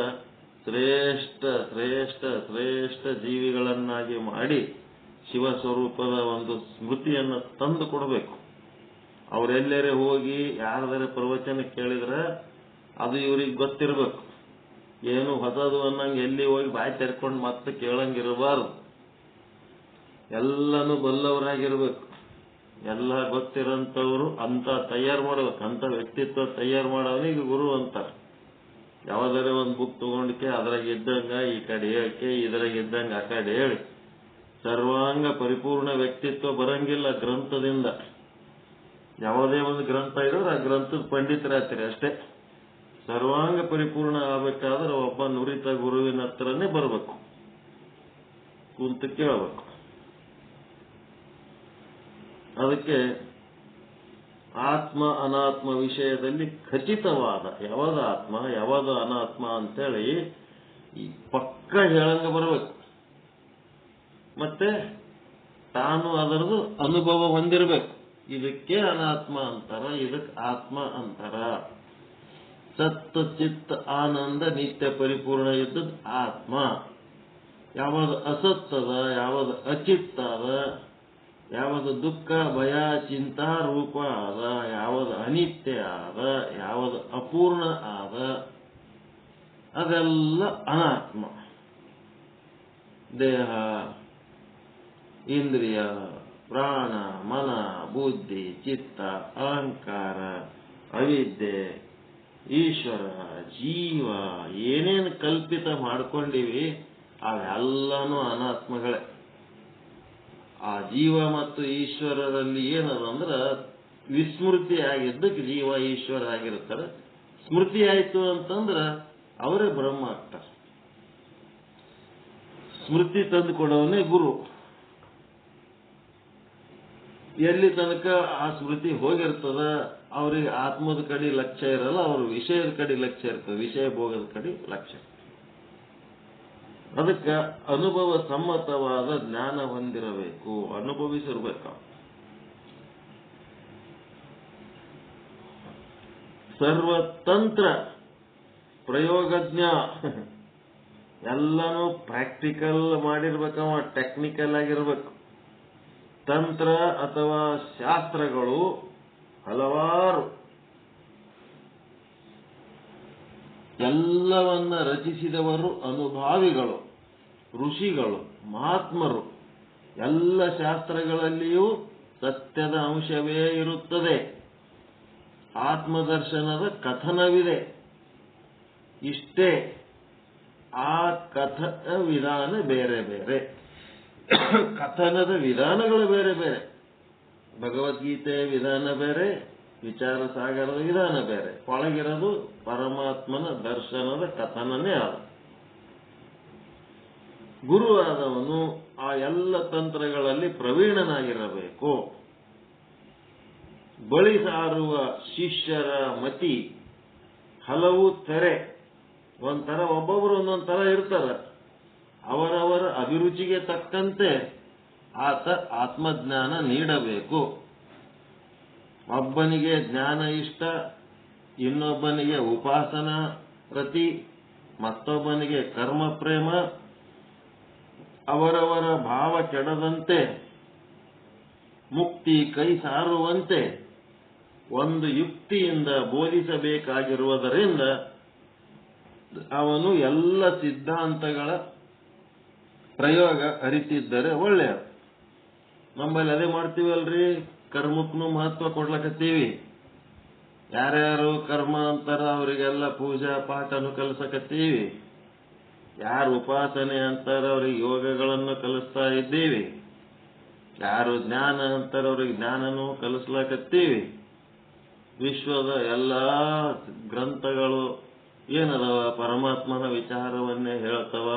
Speaker 1: ಶ್ರೇಷ್ಠ ಶ್ರೇಷ್ಠ ಶ್ರೇಷ್ಠ ಜೀವಿಗಳನ್ನಾಗಿ ಮಾಡಿ ಶಿವಸ್ವರೂಪದ ಒಂದು ಸ್ಮೃತಿಯನ್ನು ತಂದು ಕೊಡಬೇಕು. ಅವರೆಲ್ಲರೇ ಹೋಗಿ ಯಾರದರೆ ಪ್ರವಚನ ಕೇಳಿದ್ರೆ ಅದು ಇವ್ರಿಗೆ ಗೊತ್ತಿರಬೇಕು. ಏನು ಹೊಸದು ಅನ್ನಂಗೆ ಎಲ್ಲಿ ಹೋಗಿ ಬಾಯಿ ತೆರ್ಕೊಂಡು ಮತ್ತೆ ಕೇಳಂಗಿರಬಾರ್ದು. ಎಲ್ಲನೂ ಬಲ್ಲವರಾಗಿರ್ಬೇಕು, ಎಲ್ಲ ಗೊತ್ತಿರೋಂಥವ್ರು ಅಂತ ತಯಾರು ಮಾಡ್ಬೇಕು. ಅಂತ ವ್ಯಕ್ತಿತ್ವ ತಯಾರು ಮಾಡೋನಿಗೆ ಗುರು ಅಂತಾರೆ. ಯಾವುದಾರೆ ಒಂದು ಬುಕ್ ತಗೊಂಡಿಕೆ ಅದ್ರಾಗ ಇದ್ದಂಗ ಈ ಕಡೆ ಹೇಳಿಕೆ, ಇದ್ರಾಗ ಇದ್ದಂಗ ಆ ಕಡೆ ಹೇಳಿ ಸರ್ವಾಂಗ ಪರಿಪೂರ್ಣ ವ್ಯಕ್ತಿತ್ವ ಬರಂಗಿಲ್ಲ ಗ್ರಂಥದಿಂದ. ಯಾವುದೇ ಒಂದು ಗ್ರಂಥ ಇರೋರು ಆ ಗ್ರಂಥದ ಪಂಡಿತರಾಗ್ತೀರಿ ಅಷ್ಟೇ. ಸರ್ವಾಂಗ ಪರಿಪೂರ್ಣ ಆಗಬೇಕಾದ್ರೆ ಒಬ್ಬ ನುರಿತ ಗುರುವಿನ ಹತ್ರನೇ ಬರಬೇಕು, ಕುಂತು ಕೇಳಬೇಕು. ಅದಕ್ಕೆ ಆತ್ಮ ಅನಾತ್ಮ ವಿಷಯದಲ್ಲಿ ಖಚಿತವಾದ ಯಾವಾಗ ಆತ್ಮ ಯಾವಾಗ ಅನಾತ್ಮ ಅಂತೇಳಿ ಈ ಪಕ್ಕ ಹೇಳಂಗ ಬರಬೇಕು. ಮತ್ತೆ ತಾನು ಅದರದು ಅನುಭವ ಹೊಂದಿರಬೇಕು. ಇದಕ್ಕೆ ಅನಾತ್ಮ ಅಂತಾರ, ಇದಕ್ಕೆ ಆತ್ಮ ಅಂತಾರ. ಸತ್ತ ಚಿತ್ತ ಆನಂದ ನಿತ್ಯ ಪರಿಪೂರ್ಣ ಇದ್ದದ್ದು ಆತ್ಮ. ಯಾವುದು ಅಸತ್ತದ, ಯಾವುದು ಅಚಿತ್ತ ಅದ, ಯಾವುದು ದುಃಖ ಭಯ ಚಿಂತಾ ರೂಪ ಆದ, ಯಾವುದು ಅನಿತ್ಯ ಆದ, ಯಾವುದು ಅಪೂರ್ಣ ಆದ, ಅದೆಲ್ಲ ಅನಾತ್ಮ. ದೇಹ, ಇಂದ್ರಿಯ, ಪ್ರಾಣ, ಮನ, ಬುದ್ಧಿ, ಚಿತ್ತ, ಅಹಂಕಾರ, ಅವಿದ್ಯೆ, ಈಶ್ವರ, ಜೀವ ಏನೇನು ಕಲ್ಪಿತ ಮಾಡ್ಕೊಂಡಿವಿ ಅವೆಲ್ಲನೂ ಅನಾತ್ಮಗಳೇ. ಆ ಜೀವ ಮತ್ತು ಈಶ್ವರರಲ್ಲಿ ಏನದಂದ್ರೆ ವಿಸ್ಮೃತಿ ಆಗಿದ್ದಕ್ಕೆ ಜೀವ ಈಶ್ವರ ಆಗಿರ್ತಾರೆ. ಸ್ಮೃತಿ ಆಯ್ತು ಅಂತಂದ್ರೆ ಅವರೇ ಬ್ರಹ್ಮ ಆಗ್ತಾರೆ. ಸ್ಮೃತಿ ತಂದು ಕೊಡೋನೇ ಗುರು. ಎಲ್ಲಿ ತನಕ ಆ ಸ್ಮೃತಿ ಹೋಗಿರ್ತದ ಅವ್ರಿಗೆ ಆತ್ಮದ ಕಡೆ ಲಕ್ಷ್ಯ ಇರಲ್ಲ, ಅವ್ರ ವಿಷಯದ ಕಡೆ ಲಕ್ಷ್ಯ ಇರ್ತದೆ, ವಿಷಯ ಭೋಗದ ಕಡೆ ಲಕ್ಷ್ಯ. ಅದಕ್ಕೆ ಅನುಭವ ಸಮ್ಮತವಾದ ಜ್ಞಾನ ಹೊಂದಿರಬೇಕು, ಅನುಭವಿಸಿರ್ಬೇಕು. ಸರ್ವತಂತ್ರ ಪ್ರಯೋಗಜ್ಞ, ಎಲ್ಲನೂ ಪ್ರಾಕ್ಟಿಕಲ್ ಮಾಡಿರ್ಬೇಕವ, ಟೆಕ್ನಿಕಲ್ ಆಗಿರ್ಬೇಕು. ತಂತ್ರ ಅಥವಾ ಶಾಸ್ತ್ರಗಳು ಹಲವಾರು ಎಲ್ಲವನ್ನ ರಚಿಸಿದವರು ಅನುಭಾವಿಗಳು, ಋಷಿಗಳು, ಮಹಾತ್ಮರು. ಎಲ್ಲ ಶಾಸ್ತ್ರಗಳಲ್ಲಿಯೂ ಸತ್ಯದ ಅಂಶವೇ ಇರುತ್ತದೆ, ಆತ್ಮದರ್ಶನದ ಕಥನವಿದೆ. ಇಷ್ಟೇ, ಆ ಕಥನ ವಿಧಾನ ಬೇರೆ ಬೇರೆ, ಕಥನದ ವಿಧಾನಗಳು ಬೇರೆ ಬೇರೆ. ಭಗವದ್ಗೀತೆಯ ವಿಧಾನ ಬೇರೆ, ವಿಚಾರ ಸಾಗರದ ವಿಧಾನ ಬೇರೆ. ಒಳಗಿರೋದು ಪರಮಾತ್ಮನ ದರ್ಶನದ ಕಥನನೇ ಆದ. ಗುರು ಆದವನು ಆ ಎಲ್ಲ ತಂತ್ರಗಳಲ್ಲಿ ಪ್ರವೀಣನಾಗಿರಬೇಕು. ಬಳಿ ಸಾರುವ ಶಿಷ್ಯರ ಮತಿ ಹಲವು ತೆರೆ. ಒಂಥರ ಒಬ್ಬೊಬ್ರು ಒಂದೊಂದ್ ತರ ಇರ್ತಾರ. ಅವರವರ ಅಭಿರುಚಿಗೆ ತಕ್ಕಂತೆ ಆತ ಆತ್ಮಜ್ಞಾನ ನೀಡಬೇಕು. ಒಬ್ಬನಿಗೆ ಜ್ಞಾನ ಇಷ್ಟ, ಇನ್ನೊಬ್ಬನಿಗೆ ಉಪಾಸನಾ ರತಿ, ಮತ್ತೊಬ್ಬನಿಗೆ ಕರ್ಮ ಪ್ರೇಮ. ಅವರವರ ಭಾವ ಕೆಡದಂತೆ, ಮುಕ್ತಿ ಕೈ ಸಾರುವಂತೆ ಒಂದು ಯುಕ್ತಿಯಿಂದ ಬೋಧಿಸಬೇಕಾಗಿರುವುದರಿಂದ ಅವನು ಎಲ್ಲ ಸಿದ್ಧಾಂತಗಳ ಪ್ರಯೋಗ ಅರಿತಿದ್ದರೆ ಒಳ್ಳೆಯದು. ನಮ್ಮಲ್ಲಿ ಅದೇ ಮಾಡ್ತೀವಲ್ರಿ, ಕರ್ಮಕ್ಕೂ ಮಹತ್ವ ಕೊಡ್ಲಕತ್ತೀವಿ. ಯಾರ್ಯಾರು ಕರ್ಮ ಅಂತಾರ ಅವರಿಗೆಲ್ಲ ಪೂಜಾ ಪಾಠನು ಕಲಿಸಕತ್ತೀವಿ. ಯಾರು ಉಪಾಸನೆ ಅಂತಾರೆ ಅವ್ರಿಗೆ ಯೋಗಗಳನ್ನು ಕಲಿಸ್ತಾ ಇದ್ದೀವಿ. ಯಾರು ಜ್ಞಾನ ಅಂತಾರೆ ಅವ್ರಿಗೆ ಜ್ಞಾನನೂ ಕಲಿಸ್ಲಾಕತ್ತೀವಿ. ವಿಶ್ವದ ಎಲ್ಲಾ ಗ್ರಂಥಗಳು ಏನದವ ಪರಮಾತ್ಮನ ವಿಚಾರವನ್ನೇ ಹೇಳ್ತವ.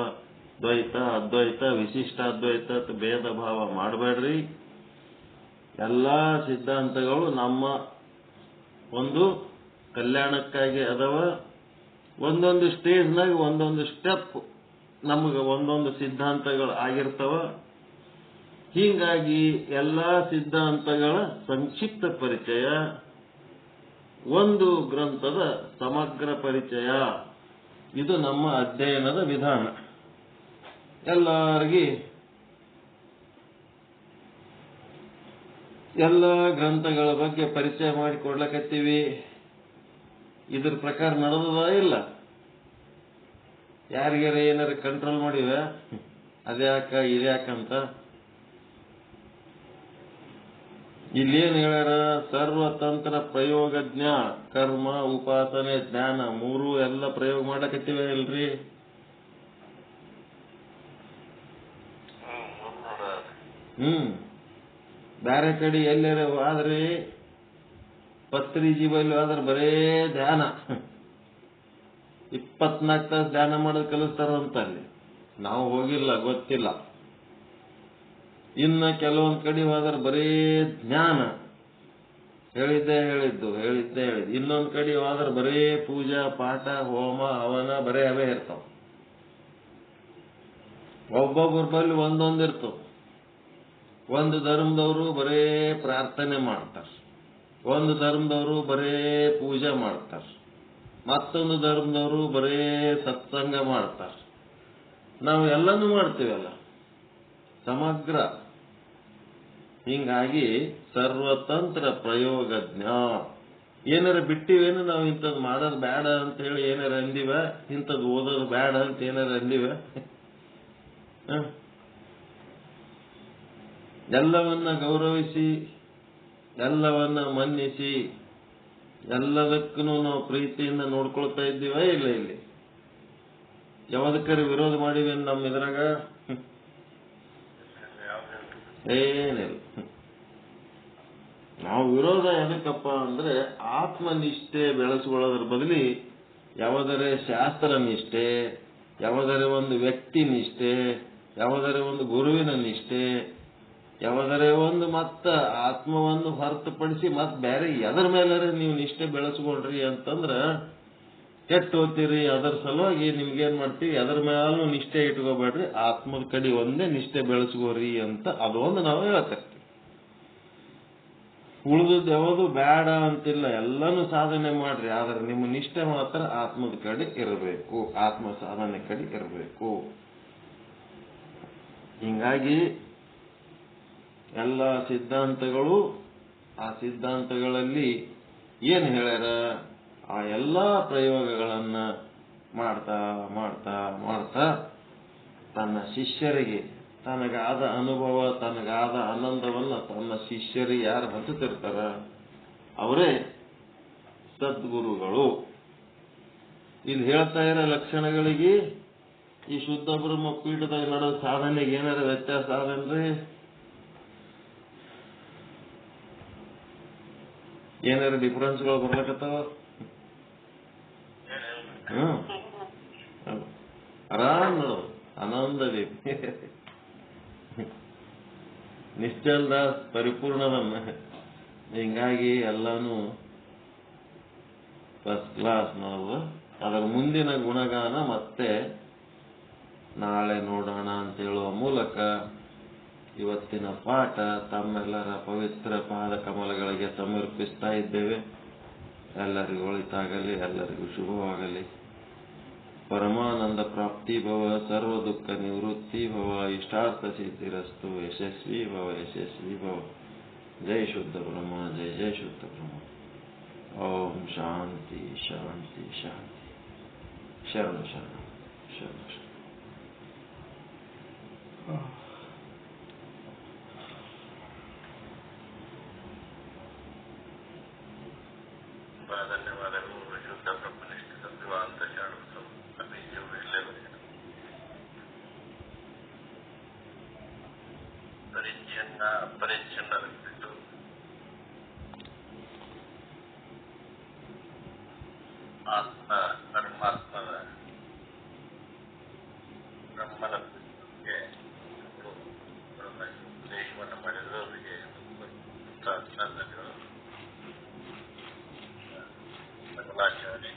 Speaker 1: ದ್ವೈತ ಅದ್ವೈತ ವಿಶಿಷ್ಟಾದ್ವೈತ ಭೇದ ಭಾವ ಮಾಡಬೇಡ್ರಿ. ಎಲ್ಲಾ ಸಿದ್ಧಾಂತಗಳು ನಮ್ಮ ಒಂದು ಕಲ್ಯಾಣಕ್ಕಾಗಿ ಅದಾವ. ಒಂದೊಂದು ಸ್ಟೇಜ್ನಾಗ ಒಂದೊಂದು ಸ್ಟೆಪ್ ನಮಗೆ ಒಂದೊಂದು ಸಿದ್ಧಾಂತಗಳು ಆಗಿರ್ತಾವ. ಹೀಗಾಗಿ ಎಲ್ಲಾ ಸಿದ್ಧಾಂತಗಳ ಸಂಕ್ಷಿಪ್ತ ಪರಿಚಯ, ಒಂದು ಗ್ರಂಥದ ಸಮಗ್ರ ಪರಿಚಯ, ಇದು ನಮ್ಮ ಅಧ್ಯಯನದ ವಿಧಾನ. ಎಲ್ಲರಿಗೂ ಎಲ್ಲ ಗ್ರಂಥಗಳ ಬಗ್ಗೆ ಪರಿಚಯ ಮಾಡಿಕೊಡ್ಲಕತ್ತೀವಿ. ಇದ್ರ ಪ್ರಕಾರ ನಡೆದದ ಇಲ್ಲ? ಯಾರಿಗಾರ ಏನಾರ ಕಂಟ್ರೋಲ್ ಮಾಡಿವ ಅದ್ಯಾಕ ಇದ್ಯಾಕಂತ? ಇಲ್ಲೇನು ಹೇಳ್ಯಾರ? ಸರ್ವತಂತ್ರ ಪ್ರಯೋಗಜ್ಞ, ಕರ್ಮ ಉಪಾಸನೆ ಜ್ಞಾನ ಮೂರು ಎಲ್ಲ ಪ್ರಯೋಗ ಮಾಡಕತ್ತೀವ ಇಲ್ರಿ? ಬ್ಯಾರೆ ಕಡೆ ಎಲ್ಲಾರ ಆದ್ರೆ ಪತ್ರಿ ಜೀವಲ್ಲಿ ಆದ್ರೆ ಬರೇ ಧ್ಯಾನ 24 ತಾಸು ಧ್ಯಾನ ಮಾಡೋದು ಕಲಿಸ್ತಾರಂತ ಅಲ್ಲಿ. ನಾವು ಹೋಗಿಲ್ಲ, ಗೊತ್ತಿಲ್ಲ. ಇನ್ನ ಕೆಲವೊಂದ್ ಕಡೆ ಹೋದ್ರೆ ಬರೇ ಜ್ಞಾನ, ಹೇಳಿದ್ದೆ ಹೇಳಿದ್ದು. ಇನ್ನೊಂದ್ ಕಡೆ ಹೋದ್ರೆ ಬರೇ ಪೂಜಾ ಪಾಠ ಹೋಮ ಹವನ ಬರೇ ಅವೇ ಇರ್ತಾವ. ಒಬ್ಬೊಬ್ಬರ ಬಲ್ಲಿ ಒಂದೊಂದಿರ್ತಾವ. ಒಂದು ಧರ್ಮದವರು ಬರೇ ಪ್ರಾರ್ಥನೆ ಮಾಡ್ತಾರೆ, ಒಂದು ಧರ್ಮದವರು ಬರೇ ಪೂಜೆ ಮಾಡ್ತಾರೆ, ಮತ್ತೊಂದು ಧರ್ಮದವರು ಬರೇ ಸತ್ಸಂಗ ಮಾಡ್ತಾರೆ. ನಾವು ಎಲ್ಲನೂ ಮಾಡ್ತೀವಲ್ಲ, ಸಮಗ್ರ. ಹಿಂಗಾಗಿ ಸರ್ವತಂತ್ರ ಪ್ರಯೋಗಜ್ಞ. ಏನಾರ ಬಿಟ್ಟಿವೇನು ನಾವು? ಇಂಥದ್ದು ಮಾಡೋದು ಬೇಡ ಅಂತ ಹೇಳಿ ಏನಾರ ಅಂದಿವ? ಇಂಥದ್ದು ಓದೋದು ಬೇಡ ಅಂತ ಏನಾರ ಅಂದಿವ? ಎಲ್ಲವನ್ನ ಗೌರವಿಸಿ, ಎಲ್ಲವನ್ನ ಮನ್ನಿಸಿ, ಎಲ್ಲದಕ್ಕೂ ನಾವು ಪ್ರೀತಿಯಿಂದ ನೋಡ್ಕೊಳ್ತಾ ಇದ್ದೀವ ಇಲ್ಲ? ಇಲ್ಲಿ ಯಾವ್ದಕ್ಕರ ವಿರೋಧ ಮಾಡಿವೇನು ನಮ್ಮ ಇದ್ರಾಗ? ಏನಿಲ್ಲ. ನಾವು ವಿರೋಧ ಏನಕ್ಕಪ್ಪ ಅಂದ್ರೆ ಆತ್ಮನಿಷ್ಠೆ ಬೆಳೆಸ್ಕೊಳ್ಳೋದ್ರ ಬದಲಿ ಯಾವುದರೇ ಶಾಸ್ತ್ರ ನಿಷ್ಠೆ, ಯಾವುದರೇ ಒಂದು ವ್ಯಕ್ತಿ ನಿಷ್ಠೆ, ಯಾವುದರೇ ಒಂದು ಗುರುವಿನ ನಿಷ್ಠೆ, ಯಾವುದರೇ ಒಂದು ಮತ್ತ ಆತ್ಮವನ್ನು ಹೊರತುಪಡಿಸಿ ಮತ್ ಬೇರೆ ಎದರ ಮೇಲೆ ನೀವು ನಿಷ್ಠೆ ಬೆಳೆಸ್ಕೊಳ್ರಿ ಅಂತಂದ್ರ ಕೆಟ್ಟು ಹೋಗ್ತೀರಿ. ಅದರ ಸಲುವಾಗಿ ನಿಮ್ಗೇನ್ ಮಾಡ್ತೀವಿ, ಅದರ ಮೇಲೂ ನಿಷ್ಠೆ ಇಟ್ಕೋಬೇಡ್ರಿ, ಆತ್ಮದ ಕಡೆ ಒಂದೇ ನಿಷ್ಠೆ ಬೆಳೆಸ್ಕೋರಿ ಅಂತ ಅದೊಂದು ನಾವು ಹೇಳ್ತೇವೆ. ಉಳಿದದ್ದು ಯಾವುದು ಬೇಡ ಅಂತಿಲ್ಲ, ಎಲ್ಲಾನು ಸಾಧನೆ ಮಾಡ್ರಿ. ಆದ್ರೆ ನಿಮ್ಮ ನಿಷ್ಠೆ ಮಾತ್ರ ಆತ್ಮದ ಕಡೆ ಇರಬೇಕು, ಆತ್ಮ ಸಾಧನೆ ಕಡೆ ಇರಬೇಕು. ಹಿಂಗಾಗಿ ಎಲ್ಲ ಸಿದ್ಧಾಂತಗಳು, ಆ ಸಿದ್ಧಾಂತಗಳಲ್ಲಿ ಏನು ಹೇಳ್ಯಾರ ಆ ಎಲ್ಲಾ ಪ್ರಯೋಗಗಳನ್ನ ಮಾಡ್ತಾ ಮಾಡ್ತಾ ಮಾಡ್ತಾ ತನ್ನ ಶಿಷ್ಯರಿಗೆ ತನಗಾದ ಅನುಭವ, ತನಗಾದ ಆನಂದವನ್ನ ತನ್ನ ಶಿಷ್ಯರಿಗೆ ಯಾರು ಹಂಚುತ್ತಿರ್ತಾರ ಅವರೇ ಸದ್ಗುರುಗಳು. ಇಲ್ಲಿ ಹೇಳ್ತಾ ಇರೋ ಲಕ್ಷಣಗಳಿಗೆ ಈ ಶುದ್ಧ ಬ್ರಹ್ಮ ಪೀಠದಾಗ ನಡೆದ ಸಾಧನೆಗೆ ಏನಾರ ವ್ಯತ್ಯಾಸ ಆದನ್ರಿ? ಏನಾರ ಡಿಫರೆನ್ಸ್ಗಳು ಬರ್ಲಕತ್ತಾವ? ಆರಾಮ್ ನೋಡು, ಆನಂದವಿ ನಿಶ್ಚಲ್ ದಾಸ್ ಪರಿಪೂರ್ಣದನ್ನ. ಹಿಂಗಾಗಿ ಎಲ್ಲಾನು ಫಸ್ಟ್ ಕ್ಲಾಸ್ ನಾವು. ಅದರ ಮುಂದಿನ ಗುಣಗಾನ ಮತ್ತೆ ನಾಳೆ ನೋಡೋಣ ಅಂತ ಹೇಳುವ ಮೂಲಕ ಇವತ್ತಿನ ಪಾಠ ತಮ್ಮೆಲ್ಲರ ಪವಿತ್ರ ಪಾದ ಕಮಲಗಳಿಗೆ ಸಮರ್ಪಿಸ್ತಾ ಇದ್ದೇವೆ. ಎಲ್ಲರಿಗೂ ಒಳಿತಾಗಲಿ, ಎಲ್ಲರಿಗೂ ಶುಭವಾಗಲಿ. ಪರಮಾನಂದ ಪ್ರಾಪ್ತಿ ಭವ, ಸರ್ವ ದುಃಖ ನಿವೃತ್ತಿ ಭವ, ಇಷ್ಟಾರ್ಥ ಸಿದ್ಧಿರಸ್ತು, ಯಶಸ್ವಿ ಭವ, ಯಶಸ್ವಿ ಭವ. ಜೈ ಶುದ್ಧ ಬ್ರಹ್ಮ, ಜೈ ಜೈ ಶುದ್ಧ ಬ್ರಹ್ಮ. ಓಂ ಶಾಂತಿ ಶಾಂತಿ ಶಾಂತಿ. ಶರಣ ಶರಣ ಶರಣ ಶರಣ.
Speaker 2: ಧನ್ಯವಾದಗಳು. ಶುದ್ಧ ಬ್ರಹ್ಮನಿಷ್ಠ ಸತ್ಯವಾಂತ ಶಾಡು ಅಭಿಜೀವ ಪರಿಚ್ಛಿನ್ನ ಅಪರಿಚ್ಛಿನ್ನರ ಕುರಿತು ಆತ್ಮ ಪರಮಾತ್ಮನ ಬ್ರಹ್ಮನ ಬಗ್ಗೆ ಉಪದೇಶವನ್ನು ಮಾಡಿದ್ರು. ಅವರಿಗೆ ಅಭಿನಂದನೆಗಳು. ಮಂಗಲಾಚರಣೆ.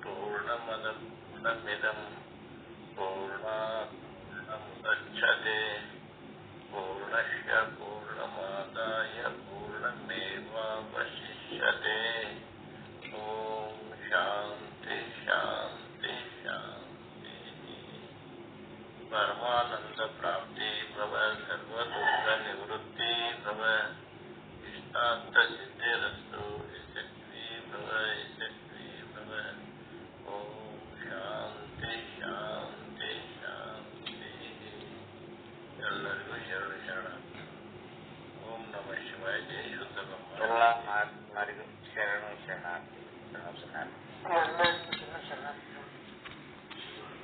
Speaker 2: ಪೂರ್ಣಮದ ಪೂರ್ಣಮಿದಂ ಪೂರ್ಣಮುದಚ್ಯತೆ ಪೂರ್ಣಸ್ಯ ಪೂರ್ಣಮಾದಾಯ ಪೂರ್ಣಮೇವಾವಶಿಷ್ಯತೆ. ಓಂ ಶಾಂತಿ ಶಾಂತಿ ಶಾಂತಿ. ಪರಮಾನಂದ ಪ್ರಾಪ್ತಿ ಭವ, ಸರ್ವದುಃಖ ನಿವೃತ್ತಿ ಭವ, ಇಷ್ಟಾರ್ಥ ಸಿದ್ಧಿರಸ್ತು, ಯಶಸ್ವಿ ಭವ ಯಶಸ್ವಿ ಭವ. ಓಂ ಶಾಂತಿ ಶಾಂತಿ ಶಾಂತಿ. ಎಲ್ಲರಿಗೂ ಶರಣ ಶರಣ. ಓಂ ನಮಃ ಶಿವಾಯ. ಜಯ ಶುದ್ಧ ಬ್ರಹ್ಮ.
Speaker 3: ಎಲ್ಲ ಮಹಾತ್ಮರಿಗೂ ಶರಣು ಶರಣಾರ್ಥಿ.